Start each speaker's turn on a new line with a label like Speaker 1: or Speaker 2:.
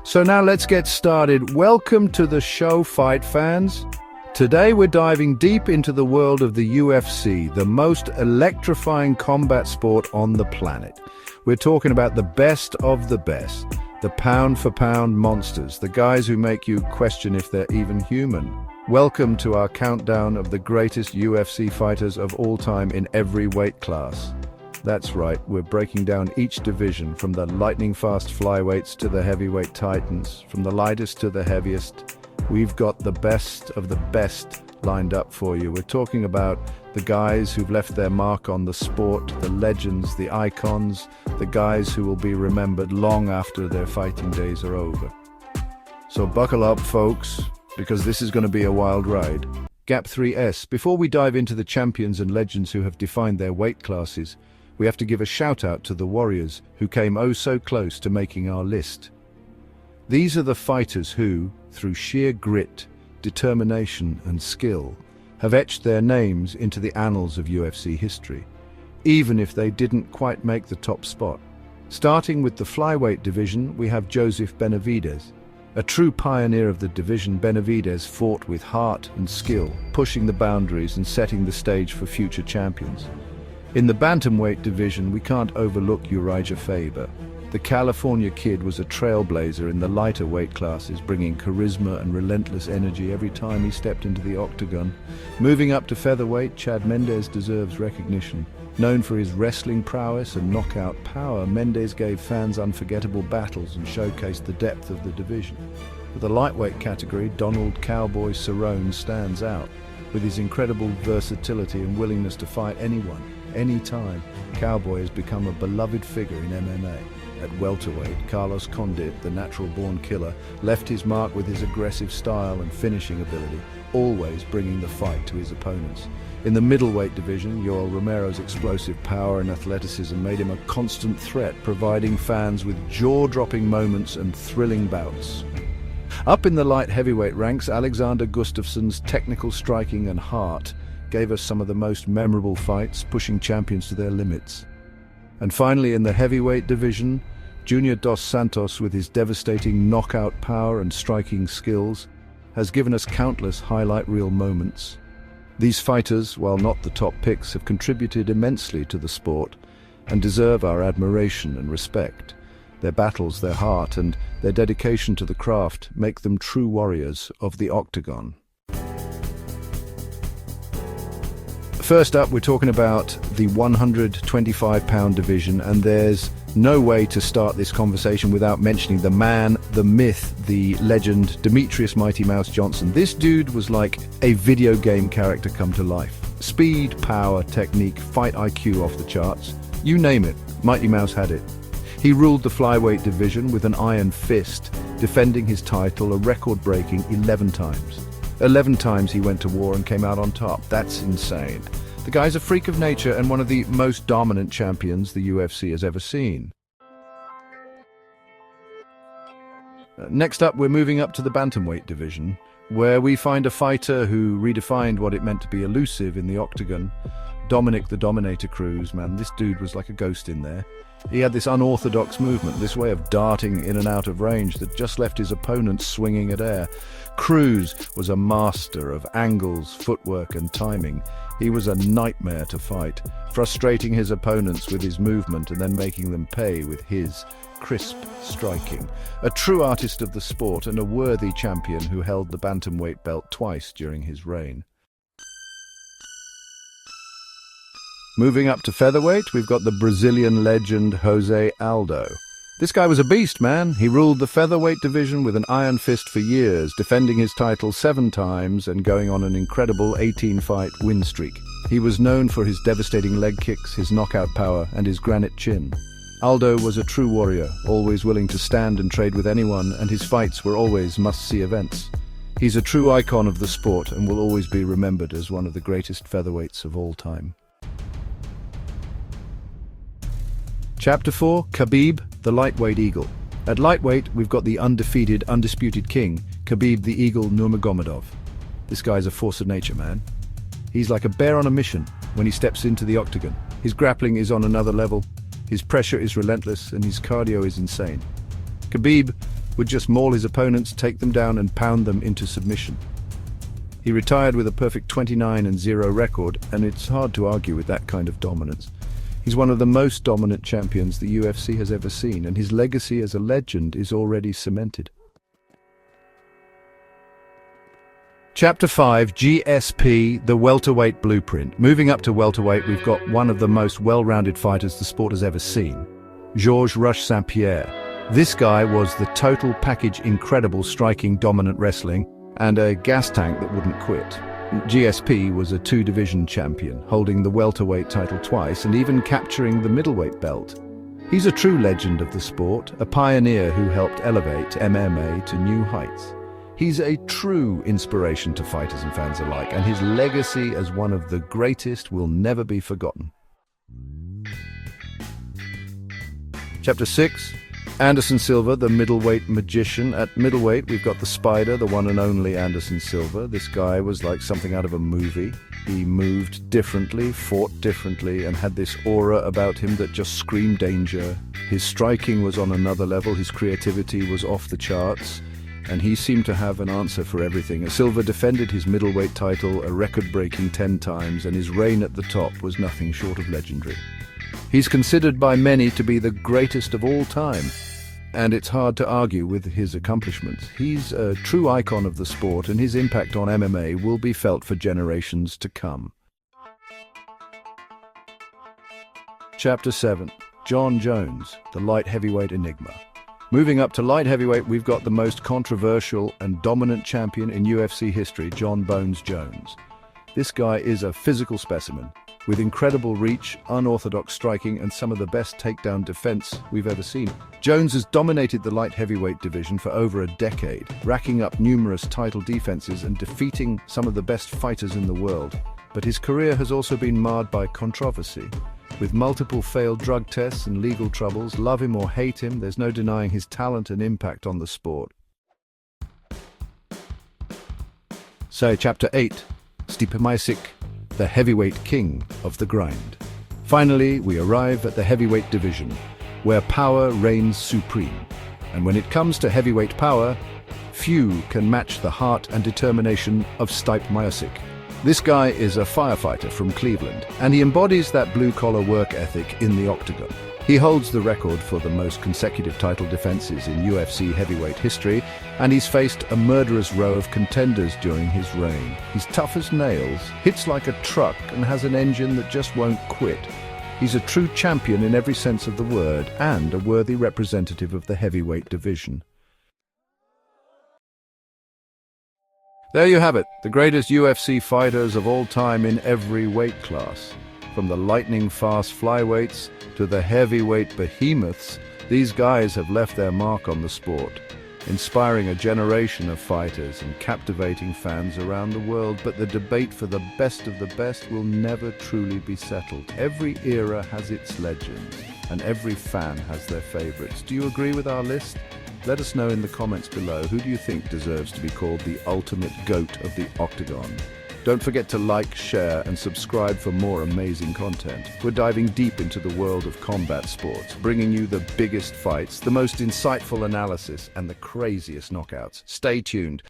Speaker 1: So now let's get started. Welcome to the show, fight fans. Today we're diving deep into the world of the UFC, the most electrifying combat sport on the planet. We're talking about the best of the best, the pound-for-pound monsters, the guys who make you question if they're even human. Welcome to our countdown of the greatest UFC fighters of all time in every weight class. That's right, we're breaking down each division, from the lightning-fast flyweights to the heavyweight titans, from the lightest to the heaviest. We've got the best of the best lined up for you. We're talking about the guys who've left their mark on the sport, the legends, the icons, the guys who will be remembered long after their fighting days are over. So buckle up, folks, because this is going to be a wild ride. GAP3S, before we dive into the champions and legends who have defined their weight classes, we have to give a shout out to the warriors who came oh so close to making our list. These are the fighters who, through sheer grit, determination and skill, have etched their names into the annals of UFC history, even if they didn't quite make the top spot. Starting with the flyweight division, we have Joseph Benavidez. A true pioneer of the division, Benavidez fought with heart and skill, pushing the boundaries and setting the stage for future champions. In the bantamweight division, we can't overlook Uriah Faber. The California Kid was a trailblazer in the lighter weight classes, bringing charisma and relentless energy every time he stepped into the octagon. Moving up to featherweight, Chad Mendes deserves recognition. Known for his wrestling prowess and knockout power, Mendes gave fans unforgettable battles and showcased the depth of the division. For the lightweight category, Donald "Cowboy" Cerrone stands out. With his incredible versatility and willingness to fight anyone, anytime, Cowboy has become a beloved figure in MMA. At welterweight, Carlos Condit, the natural-born killer, left his mark with his aggressive style and finishing ability, always bringing the fight to his opponents. In the middleweight division, Yoel Romero's explosive power and athleticism made him a constant threat, providing fans with jaw-dropping moments and thrilling bouts. Up in the light heavyweight ranks, Alexander Gustafsson's technical striking and heart gave us some of the most memorable fights, pushing champions to their limits. And finally, in the heavyweight division, Junior Dos Santos, with his devastating knockout power and striking skills, has given us countless highlight reel moments. These fighters, while not the top picks, have contributed immensely to the sport and deserve our admiration and respect. Their battles, their heart, and their dedication to the craft make them true warriors of the octagon. First up, we're talking about the 125-pound division, and there's no way to start this conversation without mentioning the man, the myth, the legend, Demetrius Mighty Mouse Johnson. This dude was like a video game character come to life. Speed, power, technique, fight IQ off the charts. You name it, Mighty Mouse had it. He ruled the flyweight division with an iron fist, defending his title a record-breaking 11 times. 11 times he went to war and came out on top. That's insane. The guy's a freak of nature and one of the most dominant champions the UFC has ever seen. Next up, we're moving up to the bantamweight division, where we find a fighter who redefined what it meant to be elusive in the octagon. Dominic the Dominator Cruz, man, this dude was like a ghost in there. He had this unorthodox movement, this way of darting in and out of range that just left his opponent swinging at air. Cruz was a master of angles, footwork and timing. He was a nightmare to fight, frustrating his opponents with his movement and then making them pay with his crisp striking. A true artist of the sport and a worthy champion who held the bantamweight belt twice during his reign. Moving up to featherweight, we've got the Brazilian legend Jose Aldo. This guy was a beast, man. He ruled the featherweight division with an iron fist for years, defending his title 7 times and going on an incredible 18-fight win streak. He was known for his devastating leg kicks, his knockout power, and his granite chin. Aldo was a true warrior, always willing to stand and trade with anyone, and his fights were always must-see events. He's a true icon of the sport and will always be remembered as one of the greatest featherweights of all time. Chapter 4, Khabib, the Lightweight Eagle. At lightweight, we've got the undefeated, undisputed king, Khabib the Eagle Nurmagomedov. This guy's a force of nature, man. He's like a bear on a mission when he steps into the octagon. His grappling is on another level, his pressure is relentless, and his cardio is insane. Khabib would just maul his opponents, take them down and pound them into submission. He retired with a perfect 29-0 record, and it's hard to argue with that kind of dominance. He's one of the most dominant champions the UFC has ever seen, and his legacy as a legend is already cemented. Chapter 5, GSP, the welterweight blueprint. Moving up to welterweight, we've got one of the most well-rounded fighters the sport has ever seen, Georges Rush St. Pierre. This guy was the total package, incredible striking, dominant wrestling, and a gas tank that wouldn't quit. GSP was a two-division champion, holding the welterweight title twice and even capturing the middleweight belt. He's a true legend of the sport, a pioneer who helped elevate MMA to new heights. He's a true inspiration to fighters and fans alike, and his legacy as one of the greatest will never be forgotten. Chapter 6, Anderson Silva, the middleweight magician. At middleweight, we've got the Spider, the one and only Anderson Silva. This guy was like something out of a movie. He moved differently, fought differently, and had this aura about him that just screamed danger. His striking was on another level, his creativity was off the charts, and he seemed to have an answer for everything. Silva defended his middleweight title a record-breaking 10 times, and his reign at the top was nothing short of legendary. He's considered by many to be the greatest of all time, and it's hard to argue with his accomplishments. He's a true icon of the sport, and his impact on MMA will be felt for generations to come. Chapter 7, Jon Jones, the light heavyweight enigma. Moving up to light heavyweight, we've got the most controversial and dominant champion in UFC history, Jon Bones Jones. This guy is a physical specimen, with incredible reach, unorthodox striking, and some of the best takedown defense we've ever seen. Jones has dominated the light heavyweight division for over a decade, racking up numerous title defenses and defeating some of the best fighters in the world. But his career has also been marred by controversy. With multiple failed drug tests and legal troubles, love him or hate him, there's no denying his talent and impact on the sport. So, Chapter 8, Stipe Miocic, the heavyweight king of the grind. Finally, we arrive at the heavyweight division, where power reigns supreme. And when it comes to heavyweight power, few can match the heart and determination of Stipe Miocic. This guy is a firefighter from Cleveland, and he embodies that blue-collar work ethic in the octagon. He holds the record for the most consecutive title defenses in UFC heavyweight history, and he's faced a murderous row of contenders during his reign. He's tough as nails, hits like a truck, and has an engine that just won't quit. He's a true champion in every sense of the word, and a worthy representative of the heavyweight division. There you have it, the greatest UFC fighters of all time in every weight class. From the lightning-fast flyweights to the heavyweight behemoths, these guys have left their mark on the sport, inspiring a generation of fighters and captivating fans around the world. But the debate for the best of the best will never truly be settled. Every era has its legends, and every fan has their favorites. Do you agree with our list? Let us know in the comments below. Who do you think deserves to be called the ultimate GOAT of the Octagon? Don't forget to like, share, and subscribe for more amazing content. We're diving deep into the world of combat sports, bringing you the biggest fights, the most insightful analysis, and the craziest knockouts. Stay tuned.